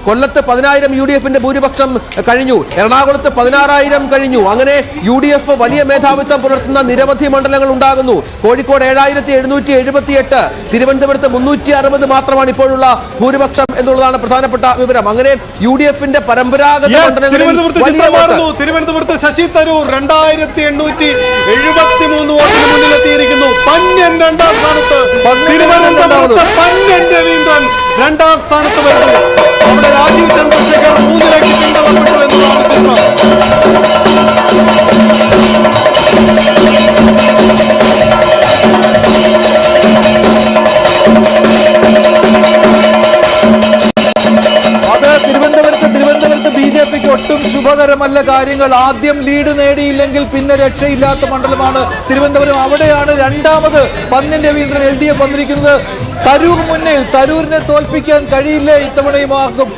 കൊല്ലത്ത് 10,000 UDF-ന്റെ ഭൂരിപക്ഷം കഴിഞ്ഞു. എറണാകുളത്ത് 16,000 കഴിഞ്ഞു. അങ്ങനെ UDF വലിയ മേധാവിത്വം പുലർത്തുന്ന നിരവധി മണ്ഡലങ്ങൾ ഉണ്ടാകുന്നു. കോഴിക്കോട് 7,778, തിരുവനന്തപുരത്ത് 360 മാത്രമാണ് ഇപ്പോഴുള്ള ഭൂരിപക്ഷം എന്നുള്ളതാണ് പ്രധാനപ്പെട്ട വിവരം. അങ്ങനെ UDF-ന്റെ പരമ്പരാഗത തിരുവനന്തപുരത്ത് ശശി തരൂർ 2,873 വോട്ടിന് മുന്നിലെത്തിയിരിക്കുന്നു. പന്ന്യൻ രണ്ടാം സ്ഥാനത്ത്. തിരുവനന്തപുരത്ത് പന്ന്യൻ രവീന്ദ്രൻ രണ്ടാം സ്ഥാനത്ത് വരുന്നു. അവിടെ രാജീവ് ചന്ദ്രശേഖർ 3-ലേക്ക് പിന്തള്ളപ്പെട്ടു എന്നതാണ് തിരുവനന്തപുരത്ത് BJPക്ക് ഒട്ടും ശുഭകരമല്ല കാര്യങ്ങൾ. ആദ്യം ലീഡ് നേടിയില്ലെങ്കിൽ പിന്നെ രക്ഷയില്ലാത്ത മണ്ഡലമാണ് തിരുവനന്തപുരം. അവിടെയാണ് രണ്ടാമത് പന്ന്യൻ രവീന്ദ്രൻ LDF വന്നിരിക്കുന്നത്. തരൂർ മുന്നിൽ. തരൂരിനെ തോൽപ്പിക്കാൻ കഴിയില്ലേ ഇത്തവണയും ആർക്കും?